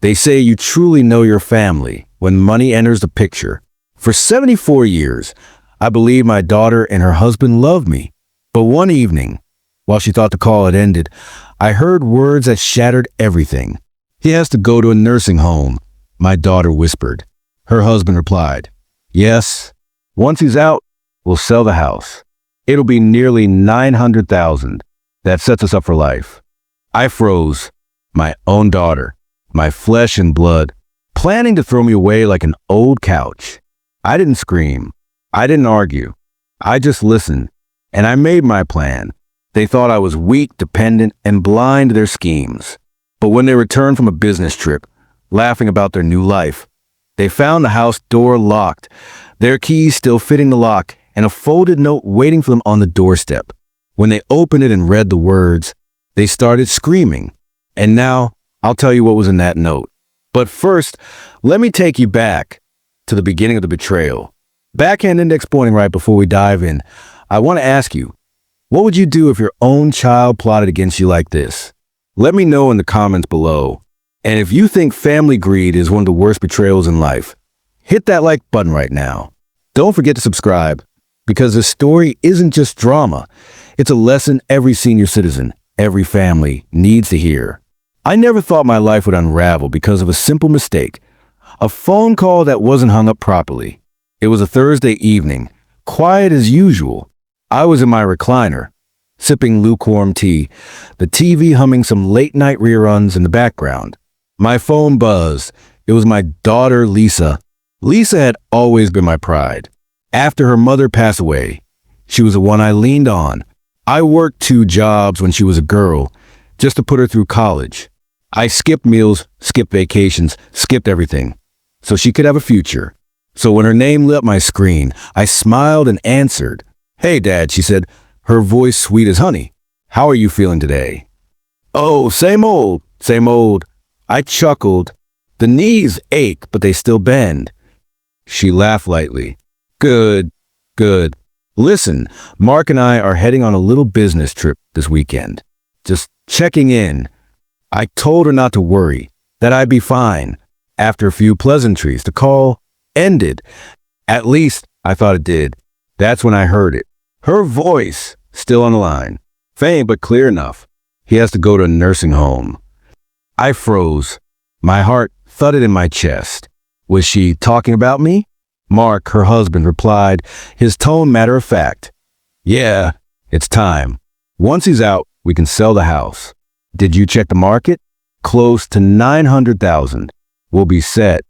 They say you truly know your family when money enters the picture. For 74 years, I believed my daughter and her husband loved me. But one evening, while she thought the call had ended, I heard words that shattered everything. "He has to go to a nursing home," my daughter whispered. Her husband replied, "Yes, once he's out, we'll sell the house. It'll be nearly $900,000. That sets us up for life." I froze. My own daughter, my flesh and blood, planning to throw me away like an old couch. I didn't scream. I didn't argue. I just listened, and I made my plan. They thought I was weak, dependent, and blind to their schemes. But when they returned from a business trip, laughing about their new life, they found the house door locked, their keys still fitting the lock, and a folded note waiting for them on the doorstep. When they opened it and read the words, they started screaming. And now, I'll tell you what was in that note. But first, let me take you back to the beginning of the betrayal. Backhand index pointing right before we dive in, I want to ask you, what would you do if your own child plotted against you like this? Let me know in the comments below. And if you think family greed is one of the worst betrayals in life, hit that like button right now. Don't forget to subscribe, because this story isn't just drama. It's a lesson every senior citizen, every family needs to hear. I never thought my life would unravel because of a simple mistake. A phone call that wasn't hung up properly. It was a Thursday evening, quiet as usual. I was in my recliner, sipping lukewarm tea, the TV humming some late-night reruns in the background. My phone buzzed. It was my daughter, Lisa. Lisa had always been my pride. After her mother passed away, she was the one I leaned on. I worked 2 jobs when she was a girl, just to put her through college. I skipped meals, skipped vacations, skipped everything, so she could have a future. So when her name lit up my screen, I smiled and answered. "Hey, Dad," she said, her voice sweet as honey. "How are you feeling today?" "Oh, same old, same old." I chuckled. The knees ache, but they still bend. She laughed lightly. Good. Listen, Mark and I are heading on a little business trip this weekend. Just checking in. I told her not to worry, that I'd be fine. After a few pleasantries, the call ended. At least, I thought it did. That's when I heard it. Her voice, still on the line. Faint but clear enough. He has to go to a nursing home. I froze. My heart thudded in my chest. Was she talking about me? Mark, her husband, replied, his tone matter of fact. "Yeah, it's time. Once he's out, we can sell the house. Did you check the market? Close to 900,000. We'll be set."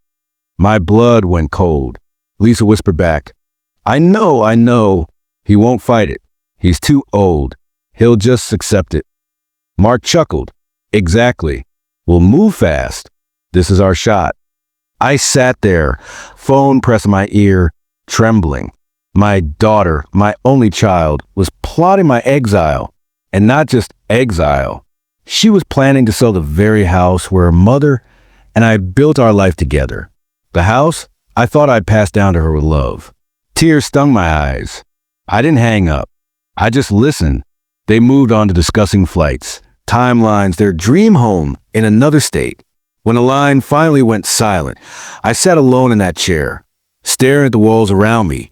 My blood went cold. Lisa whispered back, I know. He won't fight it. He's too old. He'll just accept it." Mark chuckled. "Exactly. We'll move fast. This is our shot." I sat there, phone pressed to my ear, trembling. My daughter, my only child, was plotting my exile. And not just exile. She was planning to sell the very house where her mother and I built our life together. The house I thought I'd pass down to her with love. Tears stung my eyes. I didn't hang up. I just listened. They moved on to discussing flights, timelines, their dream home in another state. When the line finally went silent, I sat alone in that chair, staring at the walls around me,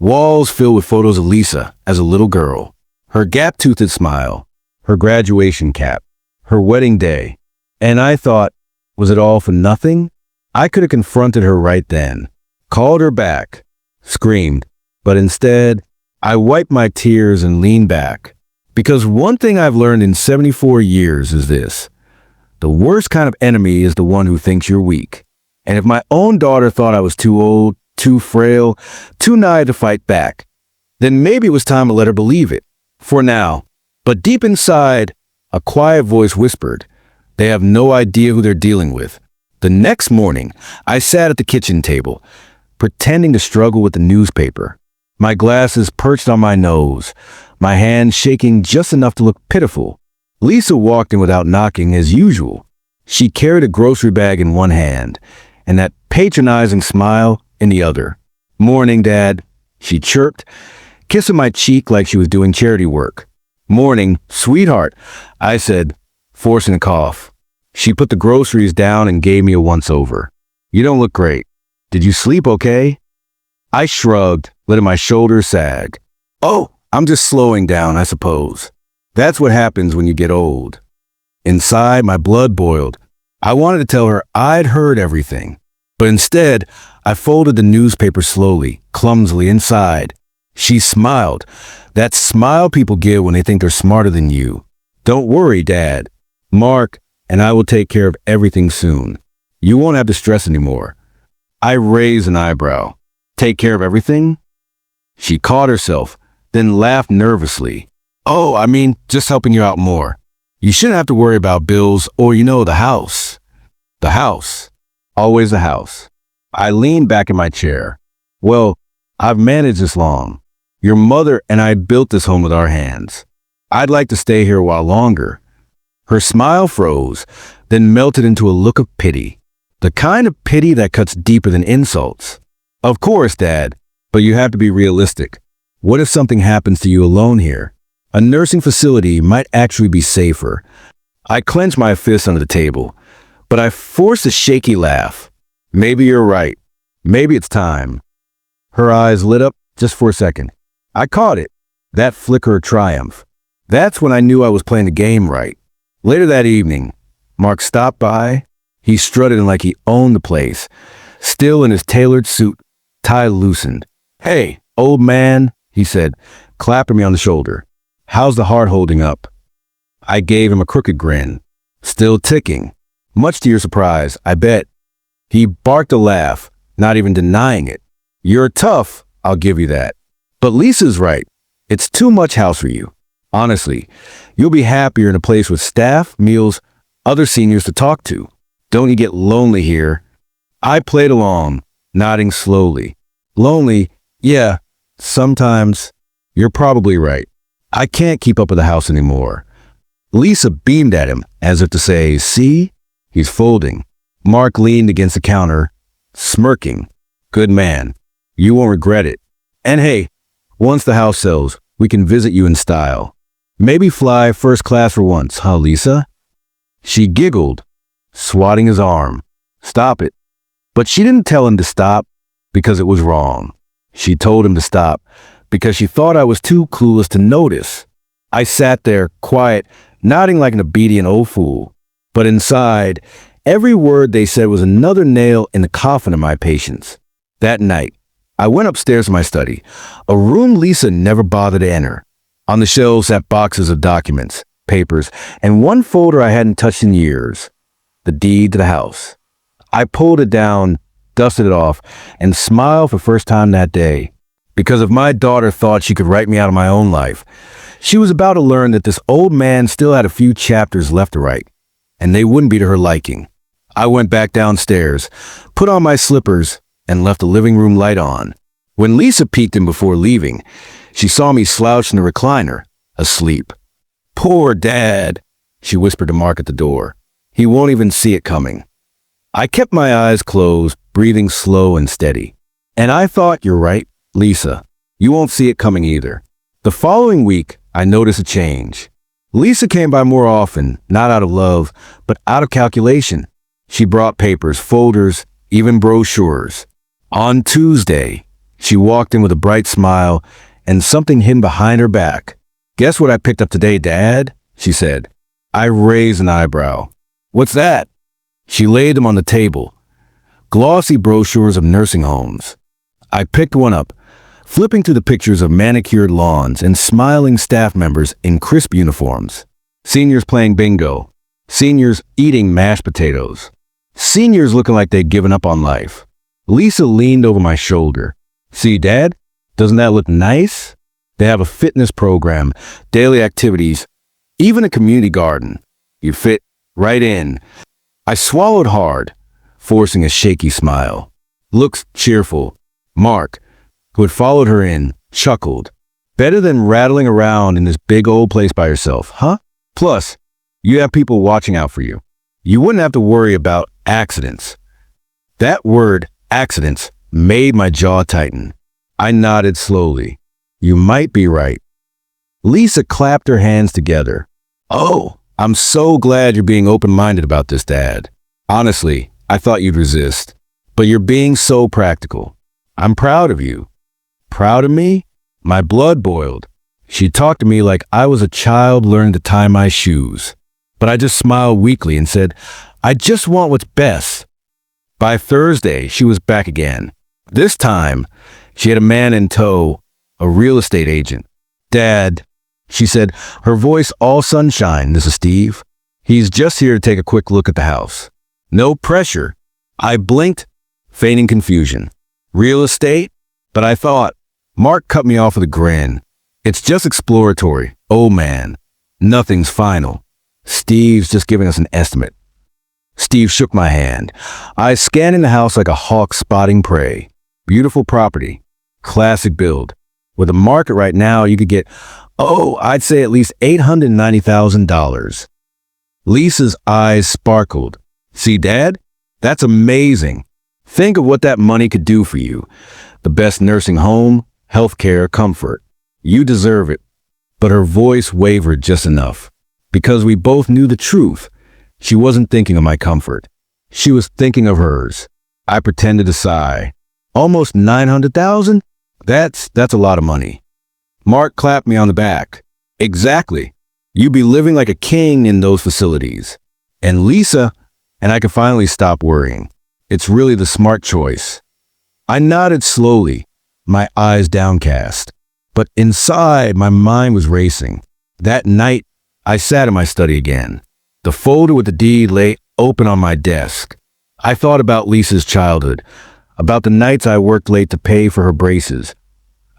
walls filled with photos of Lisa as a little girl, her gap-toothed smile, her graduation cap, her wedding day. And I thought, was it all for nothing? I could have confronted her right then, called her back, screamed, but instead, I wiped my tears and leaned back. Because one thing I've learned in 74 years is this: the worst kind of enemy is the one who thinks you're weak. And if my own daughter thought I was too old, too frail, too naive to fight back, then maybe it was time to let her believe it. For now. But deep inside, a quiet voice whispered, they have no idea who they're dealing with. The next morning, I sat at the kitchen table, pretending to struggle with the newspaper. My glasses perched on my nose, my hands shaking just enough to look pitiful. Lisa walked in without knocking as usual. She carried a grocery bag in one hand and that patronizing smile in the other. "Morning, Dad," she chirped, kissing my cheek like she was doing charity work. "Morning, sweetheart," I said, forcing a cough. She put the groceries down and gave me a once-over. You don't look great. Did you sleep okay? I shrugged, letting my shoulders sag. Oh, I'm just slowing down, I suppose. That's what happens when you get old. Inside, my blood boiled. I wanted to tell her I'd heard everything. But instead, I folded the newspaper slowly, clumsily inside. She smiled. That smile people give when they think they're smarter than you. Don't worry, Dad. Mark and I will take care of everything soon. You won't have to stress anymore. I raised an eyebrow. Take care of everything? She caught herself, then laughed nervously. Oh, I mean, just helping you out more. You shouldn't have to worry about bills or, the house. The house. Always the house. I leaned back in my chair. Well, I've managed this long. Your mother and I built this home with our hands. I'd like to stay here a while longer. Her smile froze, then melted into a look of pity. The kind of pity that cuts deeper than insults. Of course, Dad, but you have to be realistic. What if something happens to you alone here? A nursing facility might actually be safer. I clenched my fist under the table, but I forced a shaky laugh. Maybe you're right. Maybe it's time. Her eyes lit up just for a second. I caught it. That flicker of triumph. That's when I knew I was playing the game right. Later that evening, Mark stopped by. He strutted like he owned the place, still in his tailored suit, tie loosened. Hey, old man, he said, clapping me on the shoulder. How's the heart holding up? I gave him a crooked grin. Still ticking. Much to your surprise, I bet. He barked a laugh, not even denying it. You're tough, I'll give you that. But Lisa's right. It's too much house for you. Honestly, you'll be happier in a place with staff, meals, other seniors to talk to. Don't you get lonely here? I played along, nodding slowly. Lonely? Yeah, sometimes. You're probably right. I can't keep up with the house anymore. Lisa beamed at him, as if to say, see? He's folding. Mark leaned against the counter, smirking. Good man. You won't regret it. And hey, once the house sells, we can visit you in style. Maybe fly first class for once, huh, Lisa? She giggled, swatting his arm. Stop it. But she didn't tell him to stop because it was wrong. She told him to stop because she thought I was too clueless to notice. I sat there, quiet, nodding like an obedient old fool. But inside, every word they said was another nail in the coffin of my patience. That night, I went upstairs to my study, a room Lisa never bothered to enter. On the shelves sat boxes of documents, papers, and one folder I hadn't touched in years, the deed to the house. I pulled it down, dusted it off, and smiled for the first time that day. Because if my daughter thought she could write me out of my own life, she was about to learn that this old man still had a few chapters left to write, and they wouldn't be to her liking. I went back downstairs, put on my slippers, and left the living room light on. When Lisa peeked in before leaving, she saw me slouched in the recliner, asleep. Poor Dad, she whispered to Mark at the door. He won't even see it coming. I kept my eyes closed, breathing slow and steady. And I thought, you're right, Lisa. You won't see it coming either. The following week, I noticed a change. Lisa came by more often, not out of love, but out of calculation. She brought papers, folders, even brochures. On Tuesday, she walked in with a bright smile and something hidden behind her back. Guess what I picked up today, Dad? She said. I raised an eyebrow. What's that? She laid them on the table. Glossy brochures of nursing homes. I picked one up, flipping through the pictures of manicured lawns and smiling staff members in crisp uniforms. Seniors playing bingo. Seniors eating mashed potatoes. Seniors looking like they'd given up on life. Lisa leaned over my shoulder. See, Dad? Doesn't that look nice? They have a fitness program, daily activities, even a community garden. You fit right in. I swallowed hard, forcing a shaky smile. Looks cheerful. Mark, who had followed her in, chuckled. Better than rattling around in this big old place by yourself, huh? Plus, you have people watching out for you. You wouldn't have to worry about accidents. That word, accidents, made my jaw tighten. I nodded slowly. You might be right. Lisa clapped her hands together. Oh, I'm so glad you're being open-minded about this, Dad. Honestly, I thought you'd resist. But you're being so practical. I'm proud of you. Proud of me? My blood boiled. She talked to me like I was a child learning to tie my shoes. But I just smiled weakly and said, I just want what's best. By Thursday, she was back again. This time, she had a man in tow, a real estate agent. Dad, she said, her voice all sunshine, Mrs. Steve. He's just here to take a quick look at the house. No pressure. I blinked, feigning confusion. Real estate? But I thought. Mark cut me off with a grin. It's just exploratory. Oh man, nothing's final. Steve's just giving us an estimate. Steve shook my hand. I scanned the house like a hawk spotting prey. Beautiful property. Classic build. With the market right now, you could get, I'd say at least $890,000. Lisa's eyes sparkled. See, Dad? That's amazing. Think of what that money could do for you. The best nursing home, healthcare, comfort. You deserve it. But her voice wavered just enough. Because we both knew the truth. She wasn't thinking of my comfort. She was thinking of hers. I pretended to sigh. Almost $900,000? That's a lot of money. Mark clapped me on the back. Exactly. You'd be living like a king in those facilities. And Lisa, and I could finally stop worrying. It's really the smart choice. I nodded slowly, my eyes downcast. But inside, my mind was racing. That night, I sat in my study again. The folder with the deed lay open on my desk. I thought about Lisa's childhood, about the nights I worked late to pay for her braces,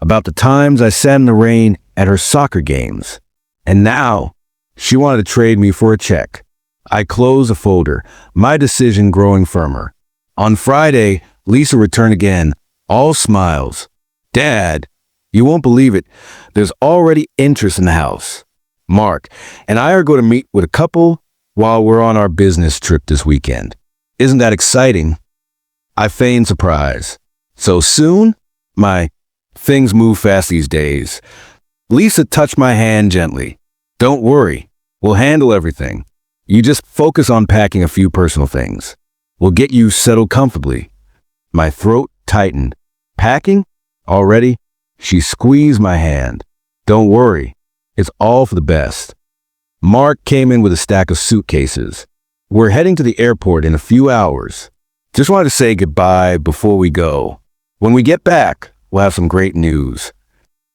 about the times I sat in the rain at her soccer games. And now, she wanted to trade me for a check. I closed the folder, my decision growing firmer. On Friday, Lisa returned again, all smiles. Dad, you won't believe it. There's already interest in the house. Mark and I are going to meet with a couple while we're on our business trip this weekend. Isn't that exciting? I feigned surprise. So soon? Things move fast these days. Lisa touched my hand gently. Don't worry. We'll handle everything. You just focus on packing a few personal things. We'll get you settled comfortably. My throat tightened. Packing? Already? She squeezed my hand. Don't worry. It's all for the best. Mark came in with a stack of suitcases. We're heading to the airport in a few hours. Just wanted to say goodbye before we go. When we get back, we'll have some great news.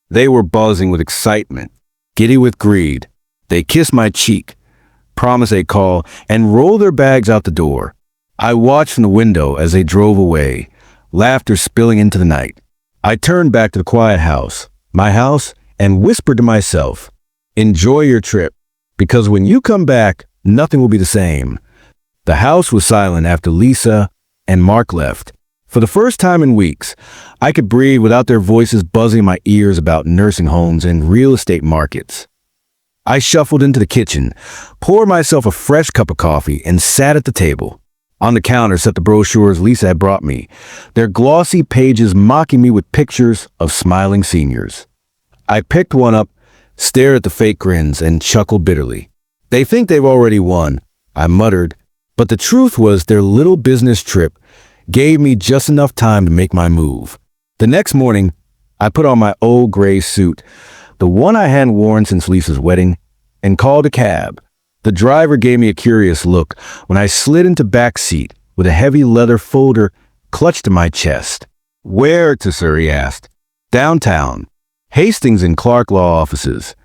They were buzzing with excitement, giddy with greed. They kissed my cheek, promised they'd call, and rolled their bags out the door. I watched from the window as they drove away, laughter spilling into the night. I turned back to the quiet house, my house, and whispered to myself, enjoy your trip, because when you come back, nothing will be the same. The house was silent after Lisa and Mark left. For the first time in weeks, I could breathe without their voices buzzing in my ears about nursing homes and real estate markets. I shuffled into the kitchen, poured myself a fresh cup of coffee, and sat at the table. On the counter sat the brochures Lisa had brought me, their glossy pages mocking me with pictures of smiling seniors. I picked one up, stared at the fake grins, and chuckled bitterly. They think they've already won, I muttered, but the truth was their little business trip gave me just enough time to make my move. The next morning, I put on my old gray suit, the one I hadn't worn since Lisa's wedding, and called a cab. The driver gave me a curious look when I slid into back seat with a heavy leather folder clutched to my chest. Where to, sir? He asked. Downtown. Hastings and Clark Law offices.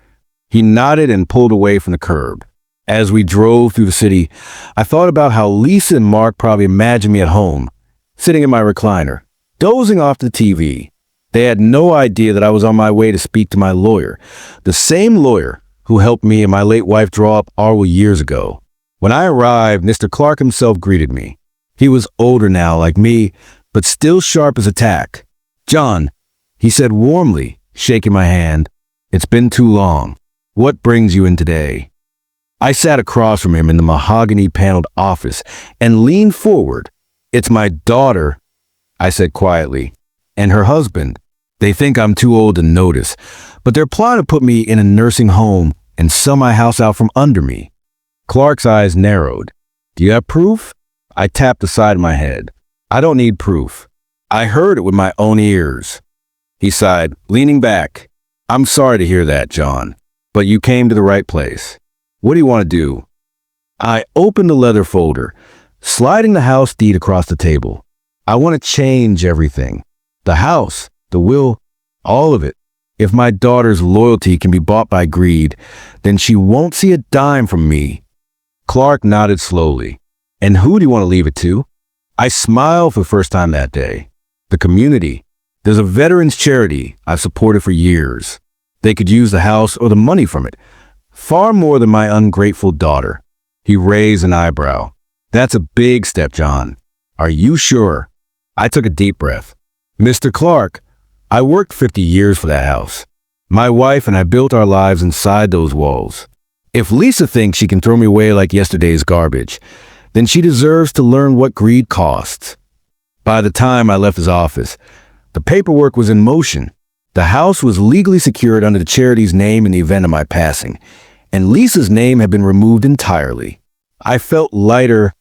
He nodded and pulled away from the curb. As we drove through the city, I thought about how Lisa and Mark probably imagined me at home, sitting in my recliner, dozing off the TV. They had no idea that I was on my way to speak to my lawyer, the same lawyer who helped me and my late wife draw up our will years ago. When I arrived, Mr. Clark himself greeted me. He was older now, like me, but still sharp as a tack. John, he said warmly, shaking my hand, it's been too long. What brings you in today? I sat across from him in the mahogany-paneled office and leaned forward. It's my daughter, I said quietly, and her husband. They think I'm too old to notice, but they're plotting to put me in a nursing home and sell my house out from under me. Clark's eyes narrowed. Do you have proof? I tapped the side of my head. I don't need proof. I heard it with my own ears. He sighed, leaning back. I'm sorry to hear that, John, but you came to the right place. What do you want to do? I opened the leather folder, sliding the house deed across the table. I want to change everything. The house, the will, all of it. If my daughter's loyalty can be bought by greed, then she won't see a dime from me. Clark nodded slowly. And who do you want to leave it to? I smiled for the first time that day. The community. There's a veterans charity I've supported for years. They could use the house or the money from it, far more than my ungrateful daughter. He raised an eyebrow. That's a big step, John. Are you sure? I took a deep breath. Mr. Clark, I worked 50 years for that house. My wife and I built our lives inside those walls. If Lisa thinks she can throw me away like yesterday's garbage, then she deserves to learn what greed costs. By the time I left his office, the paperwork was in motion. The house was legally secured under the charity's name in the event of my passing, and Lisa's name had been removed entirely. I felt lighter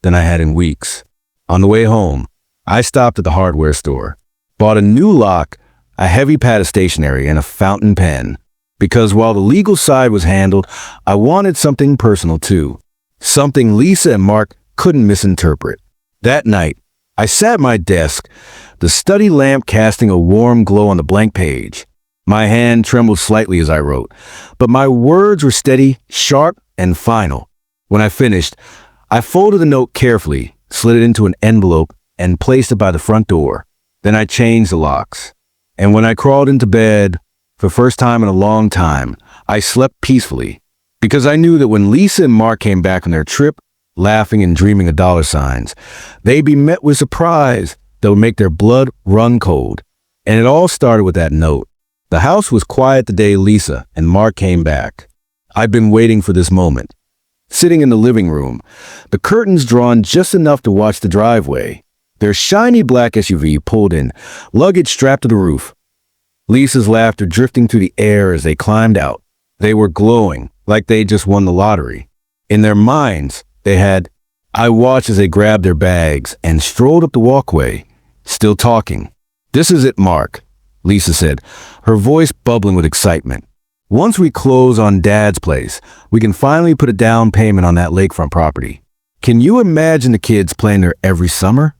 than I had in weeks. On the way home, I stopped at the hardware store, bought a new lock, a heavy pad of stationery, and a fountain pen. Because while the legal side was handled, I wanted something personal too. Something Lisa and Mark couldn't misinterpret. That night, I sat at my desk, the study lamp casting a warm glow on the blank page. My hand trembled slightly as I wrote, but my words were steady, sharp, and final. When I finished, I folded the note carefully, slid it into an envelope, and placed it by the front door. Then I changed the locks. And when I crawled into bed, for the first time in a long time, I slept peacefully, because I knew that when Lisa and Mark came back on their trip, laughing and dreaming of dollar signs, they'd be met with surprise that would make their blood run cold. And it all started with that note. The house was quiet the day Lisa and Mark came back. I'd been waiting for this moment. Sitting in the living room, the curtains drawn just enough to watch the driveway, their shiny black SUV pulled in, luggage strapped to the roof. Lisa's laughter drifting through the air as they climbed out. They were glowing, like they just won the lottery. In their minds, they had, I watched as they grabbed their bags and strolled up the walkway, still talking. This is it, Mark, Lisa said, her voice bubbling with excitement. Once we close on Dad's place, we can finally put a down payment on that lakefront property. Can you imagine the kids playing there every summer?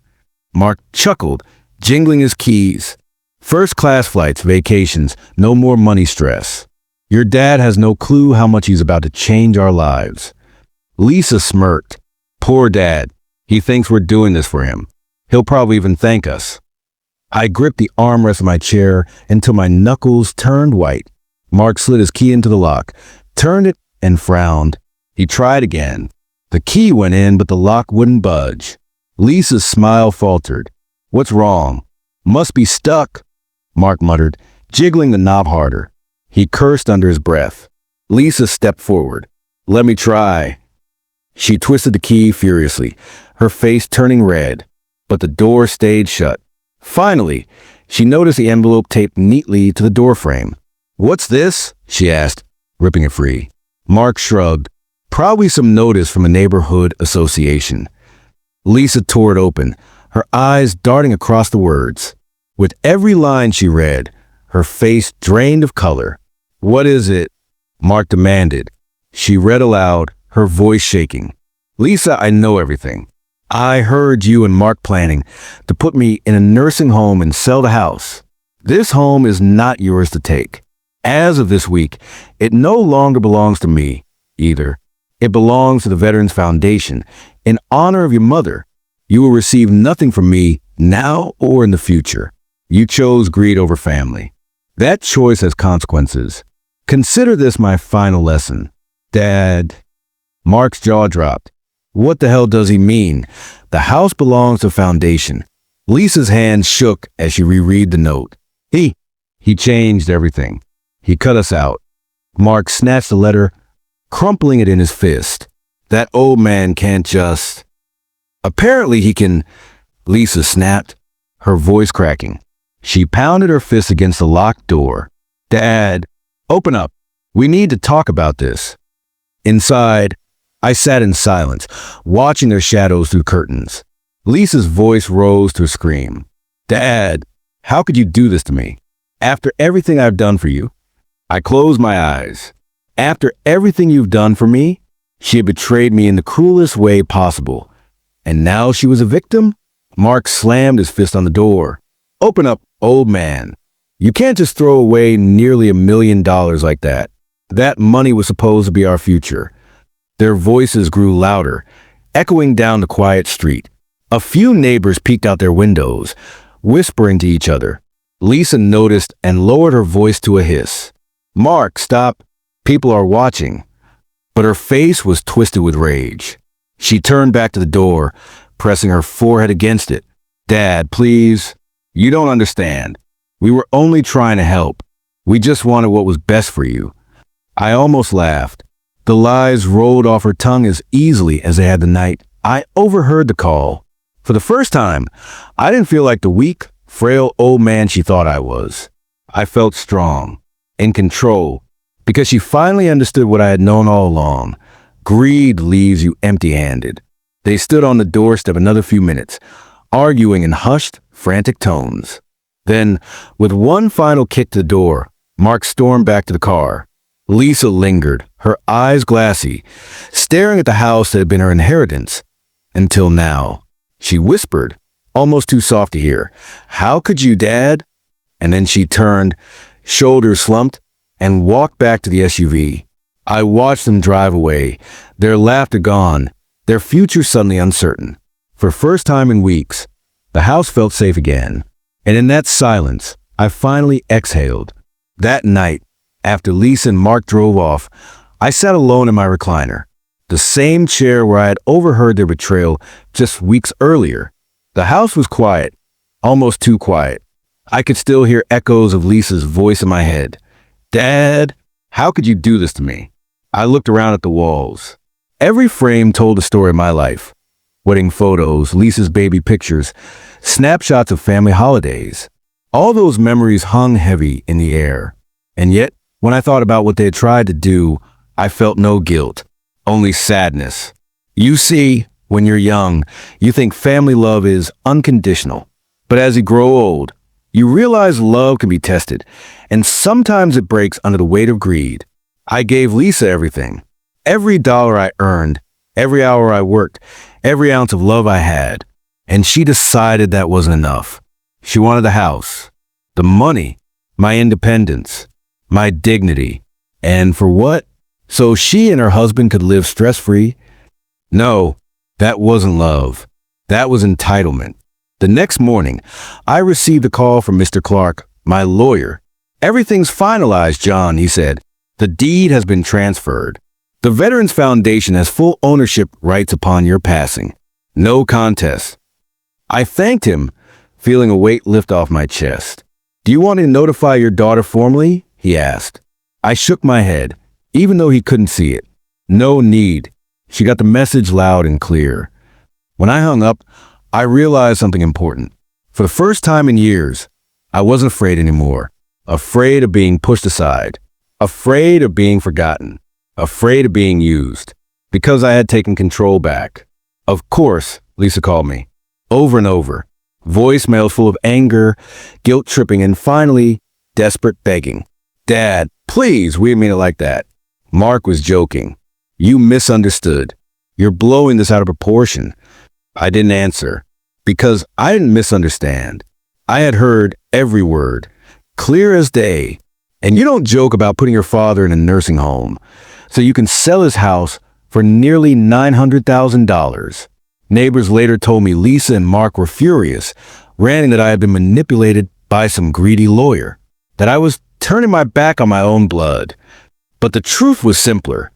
Mark chuckled, jingling his keys. First-class flights, vacations, no more money stress. Your dad has no clue how much he's about to change our lives. Lisa smirked. Poor Dad. He thinks we're doing this for him. He'll probably even thank us. I gripped the armrest of my chair until my knuckles turned white. Mark slid his key into the lock, turned it, and frowned. He tried again. The key went in, but the lock wouldn't budge. Lisa's smile faltered. What's wrong? Must be stuck, Mark muttered, jiggling the knob harder. He cursed under his breath. Lisa stepped forward. Let me try. She twisted the key furiously, her face turning red, but the door stayed shut. Finally, she noticed the envelope taped neatly to the doorframe. What's this? She asked, ripping it free. Mark shrugged. Probably some notice from a neighborhood association. Lisa tore it open, her eyes darting across the words. With every line she read, her face drained of color. What is it? Mark demanded. She read aloud, her voice shaking. Lisa, I know everything. I heard you and Mark planning to put me in a nursing home and sell the house. This home is not yours to take. As of this week, it no longer belongs to me, either. It belongs to the Veterans Foundation. In honor of your mother, you will receive nothing from me now or in the future. You chose greed over family. That choice has consequences. Consider this my final lesson. Dad. Mark's jaw dropped. What the hell does he mean? The house belongs to Foundation. Lisa's hand shook as she reread the note. He changed everything. He cut us out. Mark snatched the letter, crumpling it in his fist. That old man can't just... Apparently he can... Lisa snapped, her voice cracking. She pounded her fist against the locked door. Dad, open up. We need to talk about this. Inside, I sat in silence, watching their shadows through curtains. Lisa's voice rose to a scream. Dad, how could you do this to me? After everything I've done for you. I closed my eyes. After everything you've done for me? She had betrayed me in the cruelest way possible. And now she was a victim? Mark slammed his fist on the door. Open up, old man. You can't just throw away nearly $1 million like that. That money was supposed to be our future. Their voices grew louder, echoing down the quiet street. A few neighbors peeked out their windows, whispering to each other. Lisa noticed and lowered her voice to a hiss. Mark, stop. People are watching. But her face was twisted with rage. She turned back to the door, pressing her forehead against it. Dad, please. You don't understand. We were only trying to help. We just wanted what was best for you. I almost laughed. The lies rolled off her tongue as easily as they had the night. I overheard the call. For the first time, I didn't feel like the weak, frail old man she thought I was. I felt strong, in control, because she finally understood what I had known all along. Greed leaves you empty-handed. They stood on the doorstep another few minutes, arguing in hushed, frantic tones. Then, with one final kick to the door, Mark stormed back to the car. Lisa lingered, her eyes glassy, staring at the house that had been her inheritance. Until now. She whispered, almost too soft to hear, How could you, Dad? And then she turned, shoulders slumped, and walked back to the SUV. I watched them drive away, their laughter gone, their future suddenly uncertain. For first time in weeks, the house felt safe again. And in that silence, I finally exhaled. That night, after Lisa and Mark drove off, I sat alone in my recliner, the same chair where I had overheard their betrayal just weeks earlier. The house was quiet, almost too quiet. I could still hear echoes of Lisa's voice in my head. Dad, how could you do this to me? I looked around at the walls. Every frame told a story of my life. Wedding photos, Lisa's baby pictures, snapshots of family holidays. All those memories hung heavy in the air. And yet, when I thought about what they had tried to do, I felt no guilt, only sadness. You see, when you're young, you think family love is unconditional. But as you grow old, you realize love can be tested, and sometimes it breaks under the weight of greed. I gave Lisa everything. Every dollar I earned, every hour I worked, every ounce of love I had. And she decided that wasn't enough. She wanted the house, the money, my independence, my dignity. And for what? So she and her husband could live stress-free? No, that wasn't love. That was entitlement. The next morning, I received a call from Mr. Clark, my lawyer. Everything's finalized, John, he said. The deed has been transferred. The Veterans Foundation has full ownership rights upon your passing. No contest. I thanked him, feeling a weight lift off my chest. Do you want to notify your daughter formally? He asked. I shook my head, even though he couldn't see it. No need. She got the message loud and clear. When I hung up, I realized something important. For the first time in years, I wasn't afraid anymore. Afraid of being pushed aside. Afraid of being forgotten. Afraid of being used. Because I had taken control back. Of course, Lisa called me. Over and over. Voicemails full of anger, guilt-tripping, and finally, desperate begging. Dad, please, we didn't mean it like that. Mark was joking. You misunderstood. You're blowing this out of proportion. I didn't answer. Because I didn't misunderstand. I had heard every word, clear as day. And you don't joke about putting your father in a nursing home so you can sell his house for nearly $900,000. Neighbors later told me Lisa and Mark were furious, ranting that I had been manipulated by some greedy lawyer, that I was turning my back on my own blood. But the truth was simpler.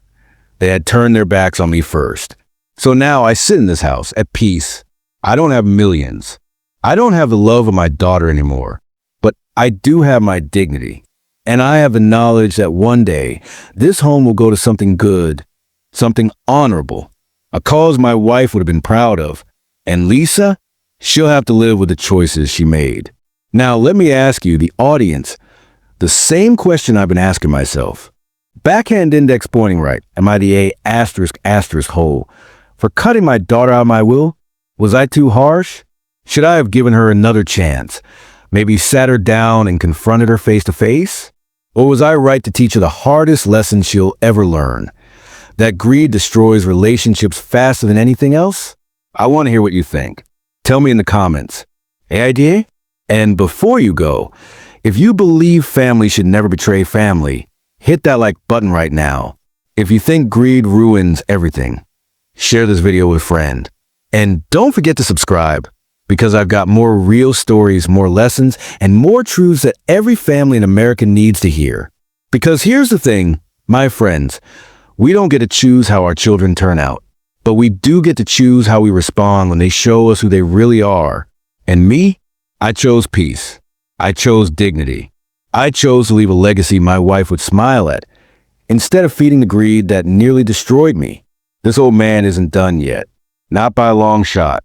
They had turned their backs on me first. So now I sit in this house at peace. I don't have millions. I don't have the love of my daughter anymore. But I do have my dignity. And I have the knowledge that one day this home will go to something good, something honorable, a cause my wife would have been proud of. And Lisa, she'll have to live with the choices she made. Now let me ask you, the audience, the same question I've been asking myself. Backhand index pointing right. Am I the A asterisk asterisk hole? For cutting my daughter out of my will? Was I too harsh? Should I have given her another chance? Maybe sat her down and confronted her face to face? Or was I right to teach her the hardest lesson she'll ever learn? That greed destroys relationships faster than anything else? I want to hear what you think. Tell me in the comments. AITA? And before you go, if you believe family should never betray family, hit that like button right now. If you think greed ruins everything, share this video with a friend. And don't forget to subscribe, because I've got more real stories, more lessons, and more truths that every family in America needs to hear. Because here's the thing, my friends, we don't get to choose how our children turn out, but we do get to choose how we respond when they show us who they really are. And me? I chose peace. I chose dignity. I chose to leave a legacy my wife would smile at, instead of feeding the greed that nearly destroyed me. This old man isn't done yet. Not by a long shot.